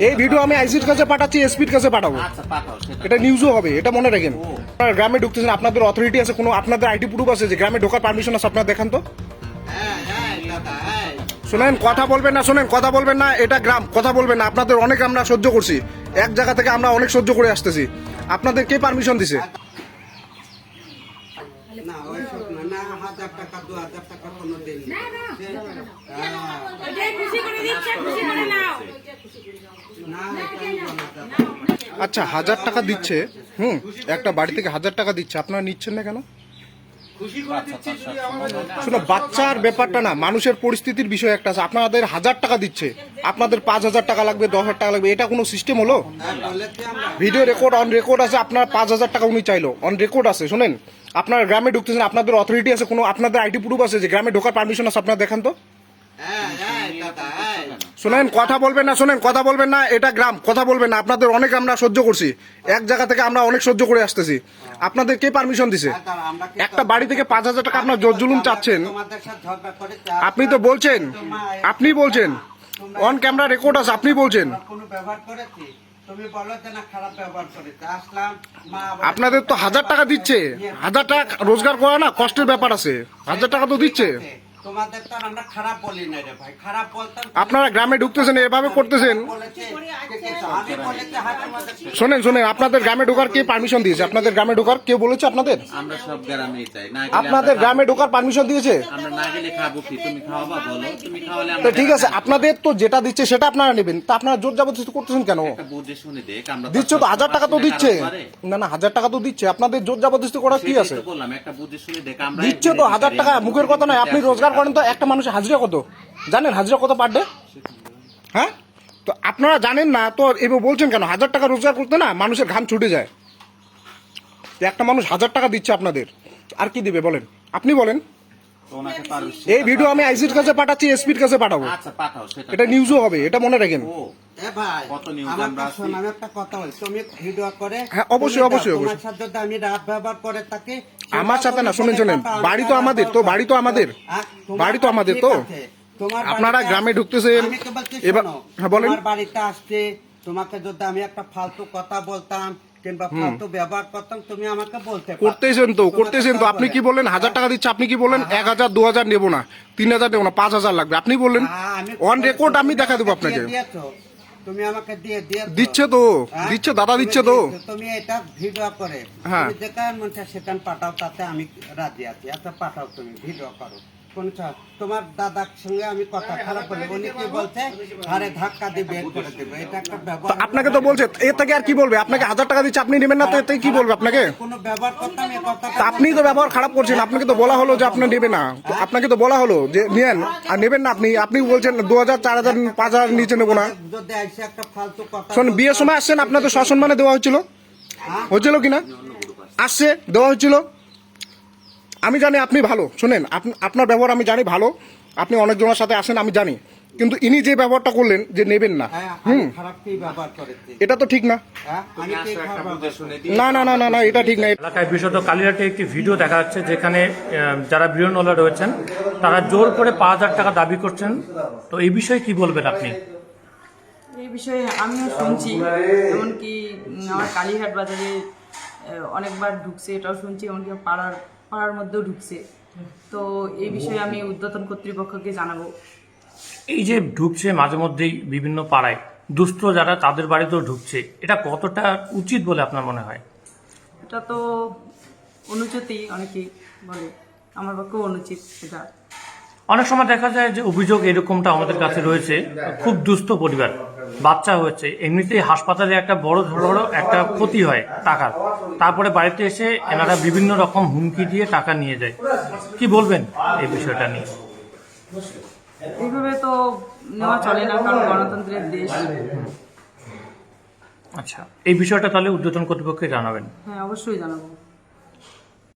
এই ভিডিও আমি আইসির কাছে পাঠাচ্ছি, এসপির কাছে পাঠাবো। এটা নিউজও হবে, এটা মনে রাখেন। আপনারা গ্রামে ঢুকতেছেন, আপনাদের অথরিটি আছে, কোনো আপনাদের আইডি প্রুফ আছে যে গ্রামে ঢোকার পারমিশন আছে? আপনারা দেখান তো। শোনেন, কথা বলবেন না, শোনেন, কথা বলবেন না। এটা গ্রাম, কথা বলবেন না। আপনাদের অনেক আমরা সহ্য করছি, এক জায়গা থেকে আমরা অনেক সহ্য করে আসতেছি। আপনাদের কে পারমিশন দিছে? আচ্ছা, 1000 টাকা দিচ্ছে, একটা বাড়ি থেকে 1000 টাকা দিচ্ছে, আপনারা নিচ্ছেন না কেন? শোনো, বাচ্চার ব্যাপারটা না, মানুষের পরিস্থিতির বিষয় একটা আছে। আপনাদের 1000 টাকা দিচ্ছে, আপনাদের 5000 টাকা লাগবে, 10,000 টাকা লাগবে, এটা কোনো সিস্টেম হলো? ভিডিও রেকর্ড, অন রেকর্ড আছে। আপনার 5000 টাকা উনি চাইলো, অন রেকর্ড আছে। শোনেন, আপনারা গ্রামে ঢুকতেছেন, আপনাদের অথরিটি আছে, কোনো আপনাদের আইডি প্রুফ আছে যে গ্রামে ঢোকার পারমিশন আছে? আপনারা দেখান তো। শোনেন, কথা বলবেন না, শোনেন, কথা বলবেন না। এটা গ্রাম, কথা বলবেন না। আপনাদের অনেক আমরা সহ্য করছি, এক জায়গা থেকে আমরা অনেক সহ্য করে আসতেছি। আপনাদের কে পারমিশন দিছে? একটা বাড়ি থেকে 5000 টাকা আপনার জোর জুলুম চাচ্ছেন। আপনি তো বলছেন, আপনি বলছেন, অন ক্যামেরা রেকর্ড আছে, আপনি বলছেন। আপনাদের তো 1000 টাকা দিচ্ছে, 1000 টাকা রোজগার করা না কষ্টের ব্যাপার আছে। 1000 টাকা তো দিচ্ছে। তোমাদের তো আমরা খারাপ বলি না রে ভাই, খারাপ বলতাম। আপনারা গ্রামে ঢুকতেছেন, এভাবে করতেছেন। শোনেন, শোনেন, আপনাদের গ্রামে ঢোকার কে পারমিশন দিয়েছে? আপনাদের গ্রামে ঢোকার কে বলেছে আপনাদের? আমরা সব গ্রামেই চাই না। আপনাদের গ্রামে ঢোকার পারমিশন দিয়েছে? আমরা না গেলে খাবো কি? তুমি খাওয়াবা বলো, তুমি খাওয়ালে তো ঠিক আছে, আপনাদের তো যেটা দিচ্ছে সেটা আপনারা নেবেন, তা আপনারা জোর জবরদস্তি করতেছেন কেন? একটা বুঝে শুনে দেখ, আমরা দিচ্ছে তো 1000 টাকা তো দিচ্ছে। না না, 1000 টাকা তো দিচ্ছে, আপনাদের জোর জবরদস্তি করার কি আছে? বললাম একটা বুঝে শুনে দেখ, আমরা দিচ্ছে তো 1000 টাকা, মুখের কথা নয়। আপনি রোজগার করেন তো, একটা মানুষের হাজিরা কত জানেন? হাজিরা কত পার ডে? হ্যাঁ, তো আপনারা জানেন না তো এবার বলছেন কেন? 1000 টাকা রোজগার করতে না মানুষের ঘাম ছুটে যায়। একটা মানুষ 1000 টাকা দিচ্ছে আপনাদের, আর কি দিবে বলেন? আপনি বলেন। এই ভিডিও আমি আইসির কাছে পাঠাচ্ছি, এসপির কাছে পাঠাবো। আচ্ছা পাঠাও, সেটা এটা নিউজও হবে, এটা মনে রাখেন। কত নিউজ আমরা আমি একটা কথা বলি, তুমি ভিডিও করে। হ্যাঁ, অবশ্যই অবশ্যই অবশ্যই। তোমার সাথে যদি আমি রাত ব্যবহার করে থাকি, আমার সাথে না, শুনেন শুনেন, বাড়ি তো আমাদের, তো বাড়ি তো আমাদের, বাড়ি তো আমাদের। তো আপনারা গ্রামে ঢুকতেছেন এবার। হ্যাঁ বলেন। তোমার বাড়িতে আসছে, তোমাকে যদি আমি একটা ফালতু কথা বলতাম কিংবা ফালতু ব্যবহার করতাম, তুমি আমাকে বলতে করতেছেন তো, করতেছেন তো। আপনি কি বললেন? 1000 টাকা দিচ্ছে, আপনি কি বললেন? 1000, 2000 নেবো না, 3000 নেবো না, 5000 লাগবে। আপনি বললেন অন রেকর্ড, আমি দেখা দেবো আপনাকে। তুমি আমাকে দিয়ে দিচ্ছে তো, দিচ্ছে দাদা, দিচ্ছে তো। তুমি এটা ভিডিও করে যেখানে মন চায় সেখানে পাঠাও, তাতে আমি রাজি আছি। আচ্ছা পাঠাও, তুমি ভিডিও করো। তোমার দাদার সঙ্গে আমি কথা খারাপ বলি, উনি কি বলছে, আরে ধাক্কা দিয়ে বের করে দেবে, এটা একটা ব্যবহার। আপনাকে তো বলছে, এর থেকে আর কি বলবে? আপনাকে 1000 টাকা দিচ্ছে, আপনি নেবেন না, তো এতে কি বলবে আপনাকে? কোনো ব্যবহার করতাম এই কথা। আপনি তো ব্যবহার খারাপ করছেন। আপনাকে তো বলা হলো যে আপনি নেবেন না, আপনাকে তো বলা হলো যে নেন আর নেবেন না। আপনি বলছেন 2000, 4000, 5000 নিচে নেবো না। যদি আইসে একটা ফালতু কথা। শোন, বিয়ের সময় আসছেন, আপনাদের সসম্মানে দেওয়া হচ্ছিল, হচ্ছিল কিনা? আসছে, দেওয়া হচ্ছিল। আমি জানি আপনি ভালো। শুনেন, আপনার ব্যবহার আমি জানি ভালো, আপনি অনেকজনের সাথে আসেন, আমি জানি। কিন্তু ইনি যে ব্যবহারটা করলেন যে নেবেন না, এটা তো ঠিক না। না না না না না, এটা ঠিক না। এলাকায় বিশেষত কালীঘাটে একটি ভিডিও দেখা যাচ্ছে, যেখানে যারা বিরোধী রয়েছেন তারা জোর করে 5000 টাকা দাবি করছেন। তো এই বিষয়ে কি বলবেন আপনি? এই বিষয়ে আমিও শুনছি, এমনকি আমার কালীঘাট বাজারে অনেকবার ঢুকছে, এটাও শুনছি, এমনকি পাড়ার মধ্যেও ঢুকছে। তো এই বিষয়ে আমি ঊর্ধ্বতন কর্তৃপক্ষকে জানাবো। এই যে ঢুকছে মাঝে মধ্যেই বিভিন্ন পাড়ায়, দুস্থ যারা, তাদের বাড়িতেও ঢুকছে, এটা কতটা উচিত বলে আপনার মনে হয়? এটা তো অনুচিতই, অনেকেই বলে, আমার পক্ষেও অনুচিত। এটা অনেক সময় দেখা যায় যে অভিযোগ এরকমটা আমাদের কাছে রয়েছে, খুব দুস্থ পরিবার, বাচ্চা হয়েছে, এমনিতেই হাসপাতালে একটা বড় ধরো একটা ক্ষতি হয় টাকার, তারপরে বাড়িতে এসে এনারা বিভিন্ন রকম হুমকি দিয়ে টাকা নিয়ে যায়। কি বলবেন এই বিষয়টা নিয়ে? এইভাবে তো নেওয়া চলে না, কারণ গণতন্ত্রের দেশ। আচ্ছা, এই বিষয়টা তাহলে ঊর্ধ্বতন কর্তৃপক্ষকে জানাবেন? হ্যাঁ, অবশ্যই জানাবো।